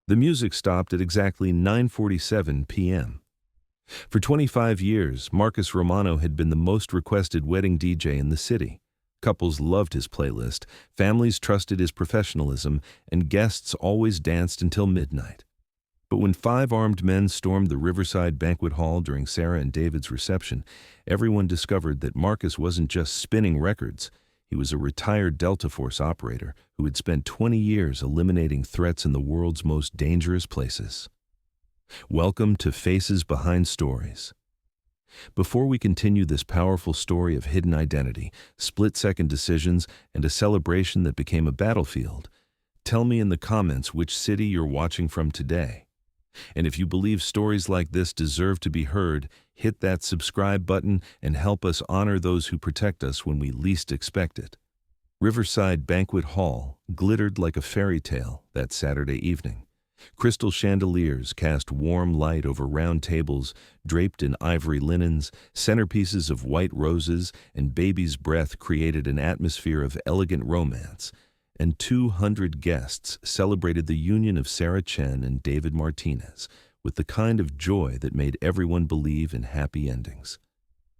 The music stopped at exactly 9:47 p.m. For 25 years, Marcus Romano had been the most requested wedding DJ in the city. Couples loved his playlist, families trusted his professionalism, and guests always danced until midnight. But when five armed men stormed the Riverside Banquet Hall during Sarah and David's reception, everyone discovered that Marcus wasn't just spinning records. He was a retired Delta Force operator who had spent 20 years eliminating threats in the world's most dangerous places. Welcome to Faces Behind Stories. Before we continue this powerful story of hidden identity, split-second decisions, and a celebration that became a battlefield, tell me in the comments which city you're watching from today. And if you believe stories like this deserve to be heard, hit that subscribe button and help us honor those who protect us when we least expect it. Riverside Banquet Hall glittered like a fairy tale that Saturday evening. Crystal chandeliers cast warm light over round tables draped in ivory linens, centerpieces of white roses, and baby's breath created an atmosphere of elegant romance. And 200 guests celebrated the union of Sarah Chen and David Martinez with the kind of joy that made everyone believe in happy endings.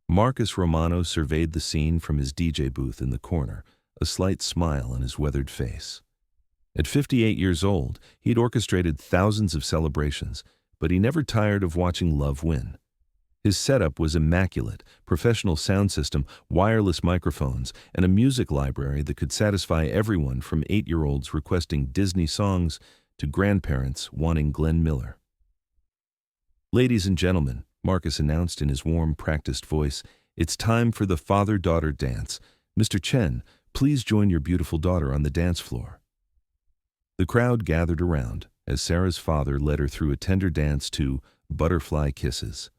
Marcus Romano surveyed the scene from his DJ booth in the corner, a slight smile on his weathered face. At 58 years old, he'd orchestrated thousands of celebrations, but he never tired of watching love win. His setup was immaculate: professional sound system, wireless microphones, and a music library that could satisfy everyone from 8-year-olds requesting Disney songs to grandparents wanting Glenn Miller. "Ladies and gentlemen," Marcus announced in his warm, practiced voice, "it's time for the father-daughter dance. Mr. Chen, please join your beautiful daughter on the dance floor." The crowd gathered around as Sarah's father led her through a tender dance to Butterfly Kisses.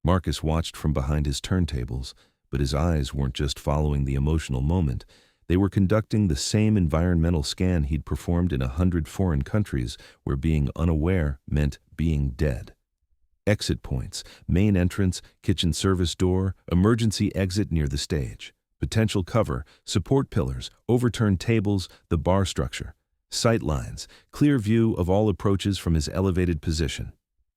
Marcus watched from behind his turntables, but his eyes weren't just following the emotional moment. They were conducting the same environmental scan he'd performed in 100 foreign countries where being unaware meant being dead. Exit points, main entrance, kitchen service door, emergency exit near the stage, potential cover, support pillars, overturned tables, the bar structure. Sight lines, clear view of all approaches from his elevated position.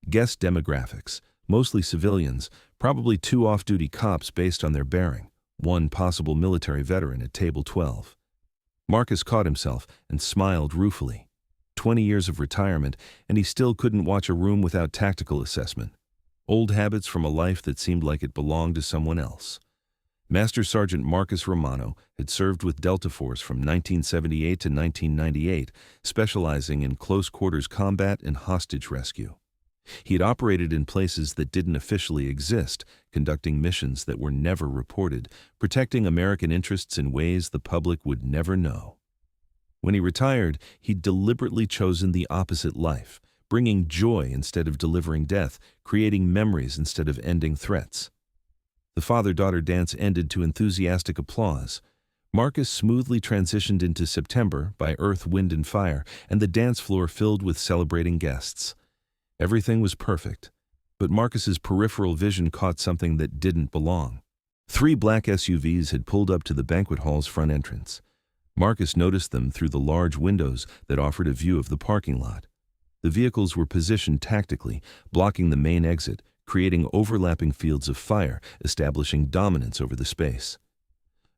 Guest demographics, mostly civilians, probably 2 off-duty cops based on their bearing, 1 possible military veteran at table 12. Marcus caught himself and smiled ruefully. 20 years of retirement, and he still couldn't watch a room without tactical assessment. Old habits from a life that seemed like it belonged to someone else. Master Sergeant Marcus Romano had served with Delta Force from 1978 to 1998, specializing in close-quarters combat and hostage rescue. He had operated in places that didn't officially exist, conducting missions that were never reported, protecting American interests in ways the public would never know. When he retired, he'd deliberately chosen the opposite life, bringing joy instead of delivering death, creating memories instead of ending threats. The father-daughter dance ended to enthusiastic applause. Marcus smoothly transitioned into September by Earth, Wind, and Fire, and the dance floor filled with celebrating guests. Everything was perfect, but Marcus's peripheral vision caught something that didn't belong. 3 black SUVs had pulled up to the banquet hall's front entrance. Marcus noticed them through the large windows that offered a view of the parking lot. The vehicles were positioned tactically, blocking the main exit, creating overlapping fields of fire, establishing dominance over the space.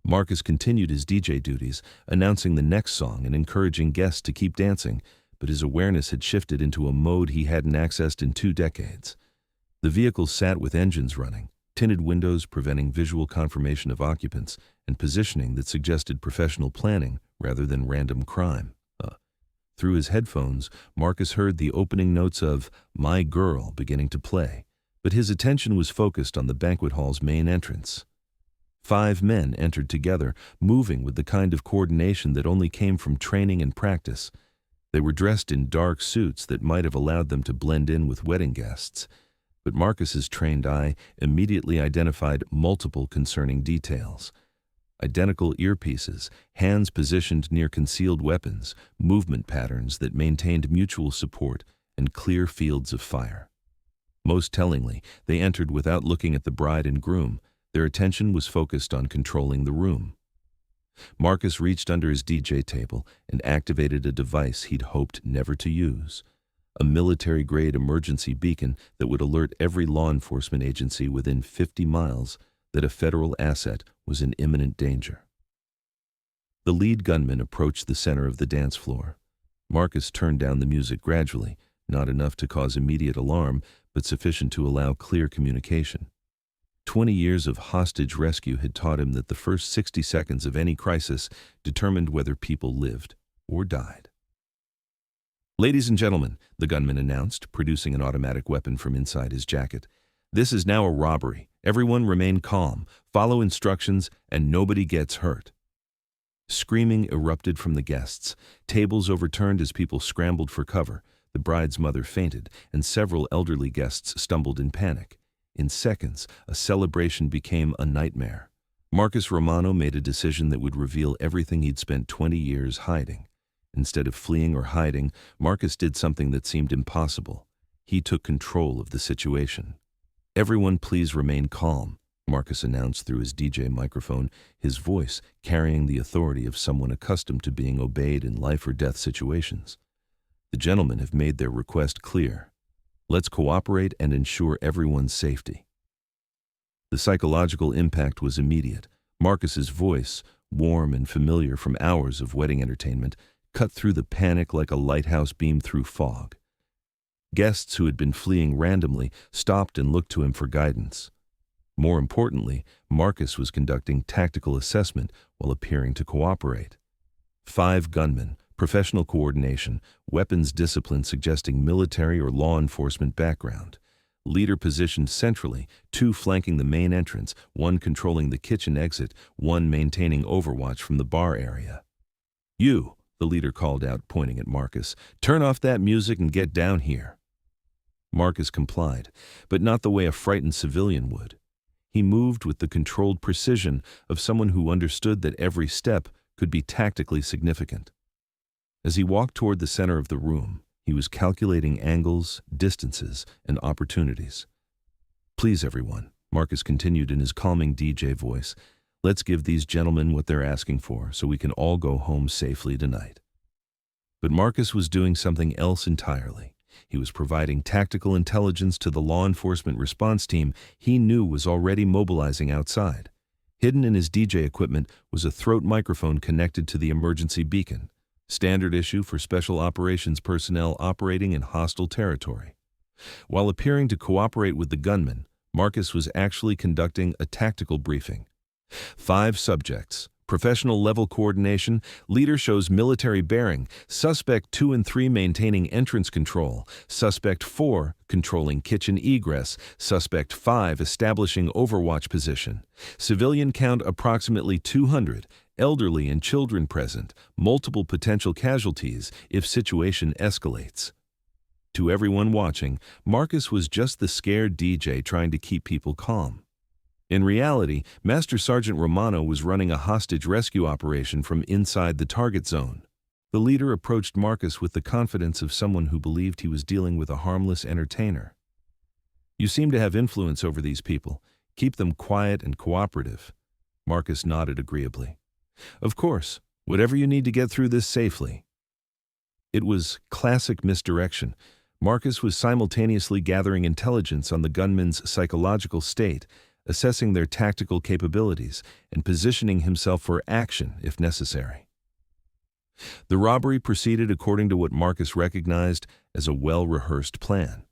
Marcus continued his DJ duties, announcing the next song and encouraging guests to keep dancing, but his awareness had shifted into a mode he hadn't accessed in 2 decades. The vehicles sat with engines running, tinted windows preventing visual confirmation of occupants, and positioning that suggested professional planning rather than random crime. Through his headphones, Marcus heard the opening notes of "My Girl" beginning to play, but his attention was focused on the banquet hall's main entrance. 5 men entered together, moving with the kind of coordination that only came from training and practice. They were dressed in dark suits that might have allowed them to blend in with wedding guests, but Marcus's trained eye immediately identified multiple concerning details. Identical earpieces, hands positioned near concealed weapons, movement patterns that maintained mutual support, and clear fields of fire. Most tellingly, they entered without looking at the bride and groom. Their attention was focused on controlling the room. Marcus reached under his DJ table and activated a device he'd hoped never to use, a military-grade emergency beacon that would alert every law enforcement agency within 50 miles that a federal asset was in imminent danger. The lead gunman approached the center of the dance floor. Marcus turned down the music gradually, not enough to cause immediate alarm, but sufficient to allow clear communication. 20 years of hostage rescue had taught him that the first 60 seconds of any crisis determined whether people lived or died. "Ladies and gentlemen," the gunman announced, producing an automatic weapon from inside his jacket, "this is now a robbery. Everyone remain calm, follow instructions, and nobody gets hurt." Screaming erupted from the guests. Tables overturned as people scrambled for cover. The bride's mother fainted, and several elderly guests stumbled in panic. In seconds, a celebration became a nightmare. Marcus Romano made a decision that would reveal everything he'd spent 20 years hiding. Instead of fleeing or hiding, Marcus did something that seemed impossible. He took control of the situation. "Everyone please remain calm," Marcus announced through his DJ microphone, his voice carrying the authority of someone accustomed to being obeyed in life-or-death situations. "The gentlemen have made their request clear. Let's cooperate and ensure everyone's safety." The psychological impact was immediate. Marcus's voice, warm and familiar from hours of wedding entertainment, cut through the panic like a lighthouse beam through fog. Guests who had been fleeing randomly stopped and looked to him for guidance. More importantly, Marcus was conducting tactical assessment while appearing to cooperate. 5 gunmen, professional coordination, weapons discipline suggesting military or law enforcement background. Leader positioned centrally, 2 flanking the main entrance, 1 controlling the kitchen exit, 1 maintaining overwatch from the bar area. "You," the leader called out, pointing at Marcus, "turn off that music and get down here." Marcus complied, but not the way a frightened civilian would. He moved with the controlled precision of someone who understood that every step could be tactically significant. As he walked toward the center of the room, he was calculating angles, distances, and opportunities. "Please, everyone," Marcus continued in his calming DJ voice, "let's give these gentlemen what they're asking for so we can all go home safely tonight." But Marcus was doing something else entirely. He was providing tactical intelligence to the law enforcement response team he knew was already mobilizing outside. Hidden in his DJ equipment was a throat microphone connected to the emergency beacon, standard issue for special operations personnel operating in hostile territory. While appearing to cooperate with the gunman, Marcus was actually conducting a tactical briefing. 5 subjects. Professional level coordination, leader shows military bearing, suspect 2 and 3 maintaining entrance control, suspect 4 controlling kitchen egress, suspect 5 establishing overwatch position. Civilian count approximately 200, elderly and children present, multiple potential casualties if situation escalates. To everyone watching, Marcus was just the scared DJ trying to keep people calm. In reality, Master Sergeant Romano was running a hostage rescue operation from inside the target zone. The leader approached Marcus with the confidence of someone who believed he was dealing with a harmless entertainer. "You seem to have influence over these people. Keep them quiet and cooperative." Marcus nodded agreeably. "Of course, whatever you need to get through this safely." It was classic misdirection. Marcus was simultaneously gathering intelligence on the gunmen's psychological state, assessing their tactical capabilities, and positioning himself for action if necessary. The robbery proceeded according to what Marcus recognized as a well-rehearsed plan.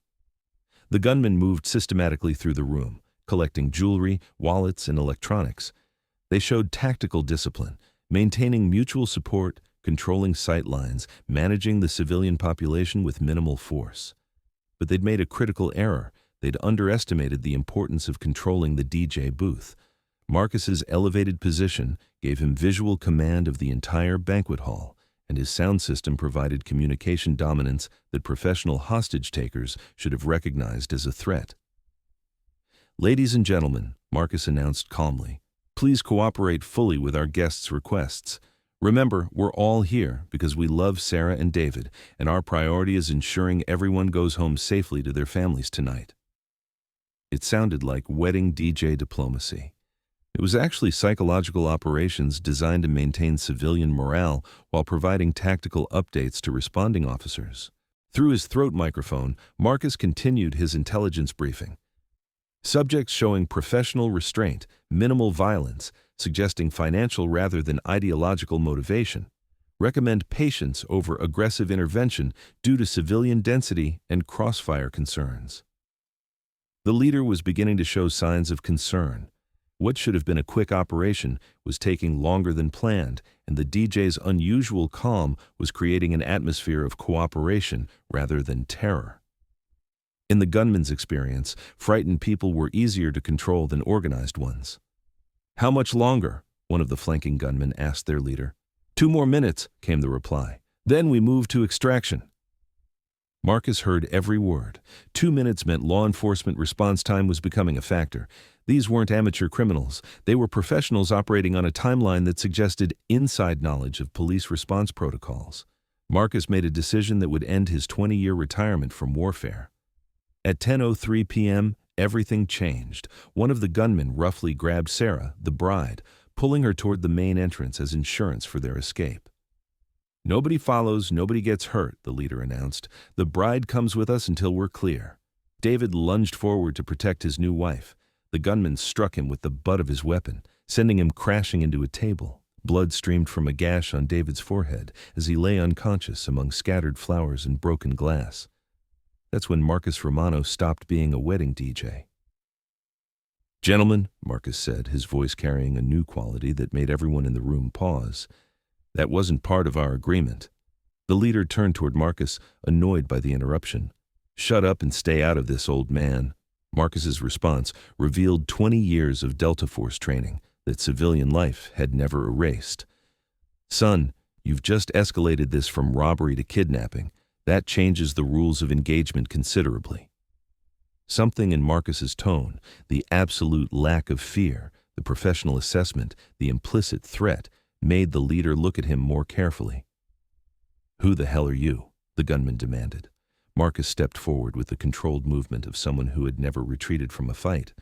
The gunmen moved systematically through the room, collecting jewelry, wallets, and electronics. They showed tactical discipline, maintaining mutual support, controlling sight lines, managing the civilian population with minimal force. But they'd made a critical error. They'd underestimated the importance of controlling the DJ booth. Marcus's elevated position gave him visual command of the entire banquet hall, and his sound system provided communication dominance that professional hostage-takers should have recognized as a threat. "Ladies and gentlemen," Marcus announced calmly, "please cooperate fully with our guests' requests. Remember, we're all here because we love Sarah and David, and our priority is ensuring everyone goes home safely to their families tonight." It sounded like wedding DJ diplomacy. It was actually psychological operations designed to maintain civilian morale while providing tactical updates to responding officers. Through his throat microphone, Marcus continued his intelligence briefing. Subjects showing professional restraint, minimal violence, suggesting financial rather than ideological motivation. Recommend patience over aggressive intervention due to civilian density and crossfire concerns. The leader was beginning to show signs of concern. What should have been a quick operation was taking longer than planned, and the DJ's unusual calm was creating an atmosphere of cooperation rather than terror. In the gunman's experience, frightened people were easier to control than organized ones. "How much longer?" one of the flanking gunmen asked their leader. "2 more minutes," came the reply. "Then we move to extraction." Marcus heard every word. 2 minutes meant law enforcement response time was becoming a factor. These weren't amateur criminals. They were professionals operating on a timeline that suggested inside knowledge of police response protocols. Marcus made a decision that would end his 20-year retirement from warfare. At 10:03 p.m., everything changed. One of the gunmen roughly grabbed Sarah, the bride, pulling her toward the main entrance as insurance for their escape. "Nobody follows, nobody gets hurt," the leader announced. "The bride comes with us until we're clear." David lunged forward to protect his new wife. The gunman struck him with the butt of his weapon, sending him crashing into a table. Blood streamed from a gash on David's forehead as he lay unconscious among scattered flowers and broken glass. That's when Marcus Romano stopped being a wedding DJ. "Gentlemen," Marcus said, his voice carrying a new quality that made everyone in the room pause, "that wasn't part of our agreement." The leader turned toward Marcus, annoyed by the interruption. "Shut up and stay out of this, old man." Marcus's response revealed 20 years of Delta Force training that civilian life had never erased. "Son, you've just escalated this from robbery to kidnapping. That changes the rules of engagement considerably." Something in Marcus's tone, the absolute lack of fear, the professional assessment, the implicit threat, made the leader look at him more carefully. "Who the hell are you?" the gunman demanded. Marcus stepped forward with the controlled movement of someone who had never retreated from a fight.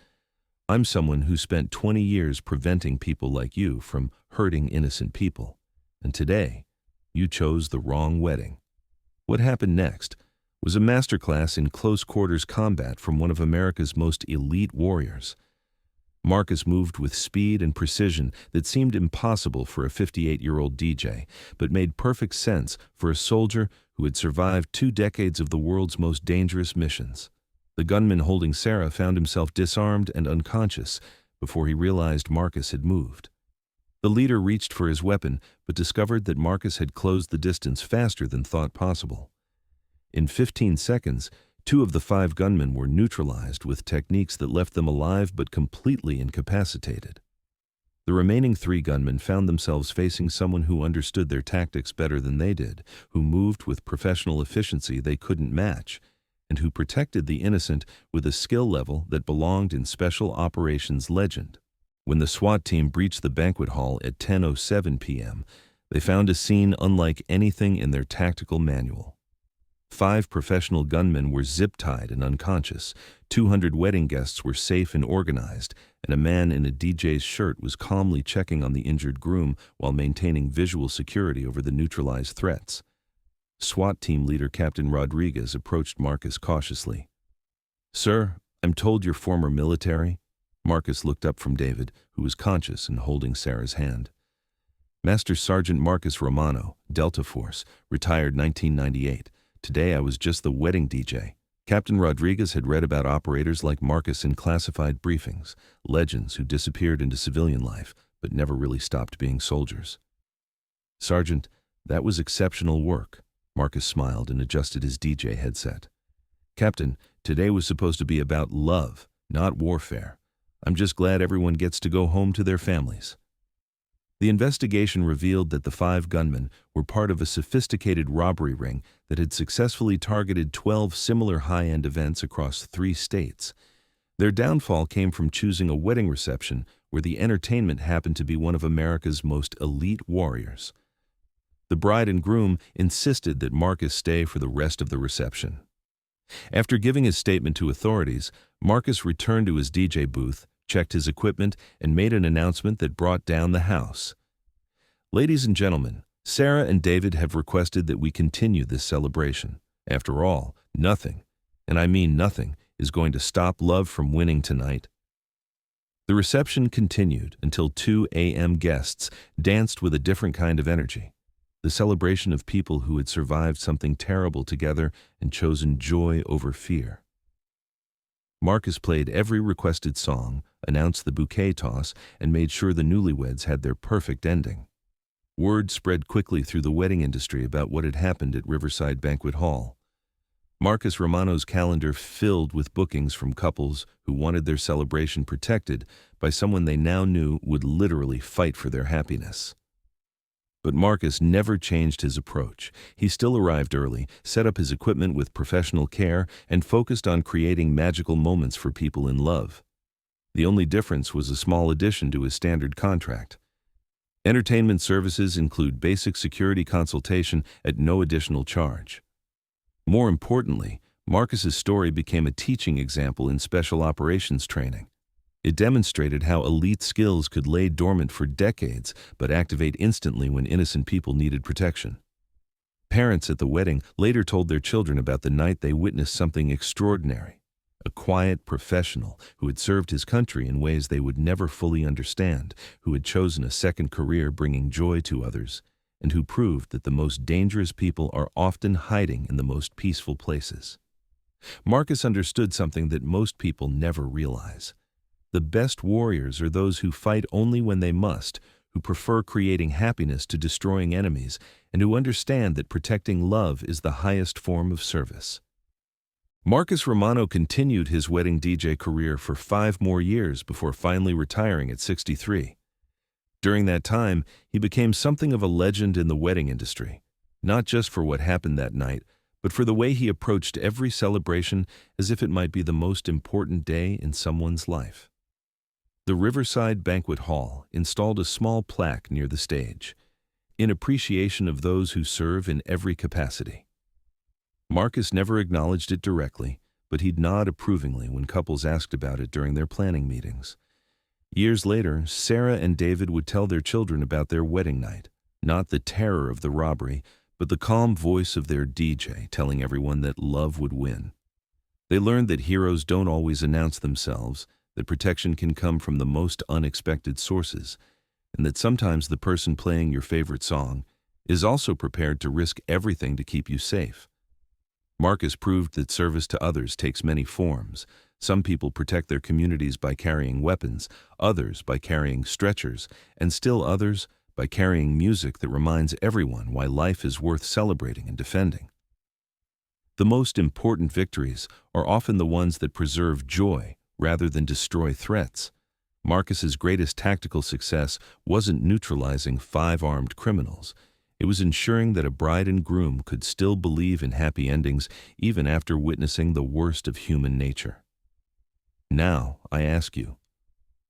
"I'm someone who spent 20 years preventing people like you from hurting innocent people. And today, you chose the wrong wedding." What happened next was a masterclass in close-quarters combat from one of America's most elite warriors. Marcus moved with speed and precision that seemed impossible for a 58-year-old DJ, but made perfect sense for a soldier who had survived 2 decades of the world's most dangerous missions. The gunman holding Sarah found himself disarmed and unconscious before he realized Marcus had moved. The leader reached for his weapon, but discovered that Marcus had closed the distance faster than thought possible. In 15 seconds, 2 of the 5 gunmen were neutralized with techniques that left them alive but completely incapacitated. The remaining 3 gunmen found themselves facing someone who understood their tactics better than they did, who moved with professional efficiency they couldn't match, and who protected the innocent with a skill level that belonged in Special Operations legend. When the SWAT team breached the banquet hall at 10:07 p.m., they found a scene unlike anything in their tactical manual. 5 professional gunmen were zip-tied and unconscious, 200 wedding guests were safe and organized, and a man in a DJ's shirt was calmly checking on the injured groom while maintaining visual security over the neutralized threats. SWAT team leader Captain Rodriguez approached Marcus cautiously. "Sir, I'm told you're former military." Marcus looked up from David, who was conscious and holding Sarah's hand. "Master Sergeant Marcus Romano, Delta Force, retired 1998. Today I was just the wedding DJ." Captain Rodriguez had read about operators like Marcus in classified briefings, legends who disappeared into civilian life but never really stopped being soldiers. "Sergeant, that was exceptional work." Marcus smiled and adjusted his DJ headset. "Captain, today was supposed to be about love, not warfare. I'm just glad everyone gets to go home to their families." The investigation revealed that the 5 gunmen were part of a sophisticated robbery ring that had successfully targeted 12 similar high-end events across 3 states. Their downfall came from choosing a wedding reception where the entertainment happened to be one of America's most elite warriors. The bride and groom insisted that Marcus stay for the rest of the reception. After giving his statement to authorities, Marcus returned to his DJ booth, checked his equipment, and made an announcement that brought down the house. Ladies and gentlemen, Sarah and David have requested that we continue this celebration. After all, nothing, and I mean nothing, is going to stop love from winning tonight. The reception continued until 2 a.m. Guests danced with a different kind of energy, the celebration of people who had survived something terrible together and chosen joy over fear. Marcus played every requested song, announced the bouquet toss, and made sure the newlyweds had their perfect ending. Word spread quickly through the wedding industry about what had happened at Riverside Banquet Hall. Marcus Romano's calendar filled with bookings from couples who wanted their celebration protected by someone they now knew would literally fight for their happiness. But Marcus never changed his approach. He still arrived early, set up his equipment with professional care, and focused on creating magical moments for people in love. The only difference was a small addition to his standard contract. Entertainment services include basic security consultation at no additional charge. More importantly, Marcus's story became a teaching example in special operations training. It demonstrated how elite skills could lay dormant for decades but activate instantly when innocent people needed protection. Parents at the wedding later told their children about the night they witnessed something extraordinary. A quiet professional who had served his country in ways they would never fully understand, who had chosen a second career bringing joy to others, and who proved that the most dangerous people are often hiding in the most peaceful places. Marcus understood something that most people never realize. The best warriors are those who fight only when they must, who prefer creating happiness to destroying enemies, and who understand that protecting love is the highest form of service. Marcus Romano continued his wedding DJ career for 5 more years before finally retiring at 63. During that time, he became something of a legend in the wedding industry, not just for what happened that night, but for the way he approached every celebration as if it might be the most important day in someone's life. The Riverside Banquet Hall installed a small plaque near the stage, in appreciation of those who serve in every capacity. Marcus never acknowledged it directly, but he'd nod approvingly when couples asked about it during their planning meetings. Years later, Sarah and David would tell their children about their wedding night, not the terror of the robbery, but the calm voice of their DJ telling everyone that love would win. They learned that heroes don't always announce themselves, that protection can come from the most unexpected sources, and that sometimes the person playing your favorite song is also prepared to risk everything to keep you safe. Marcus proved that service to others takes many forms. Some people protect their communities by carrying weapons, others by carrying stretchers, and still others by carrying music that reminds everyone why life is worth celebrating and defending. The most important victories are often the ones that preserve joy rather than destroy threats. Marcus's greatest tactical success wasn't neutralizing 5 armed criminals. It was ensuring that a bride and groom could still believe in happy endings even after witnessing the worst of human nature. Now, I ask you,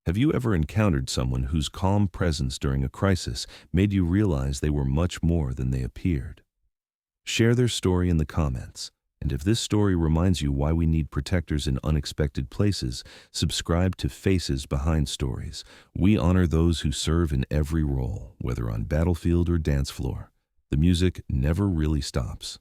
have you ever encountered someone whose calm presence during a crisis made you realize they were much more than they appeared? Share their story in the comments, and if this story reminds you why we need protectors in unexpected places, subscribe to Faces Behind Stories. We honor those who serve in every role, whether on battlefield or dance floor. The music never really stops.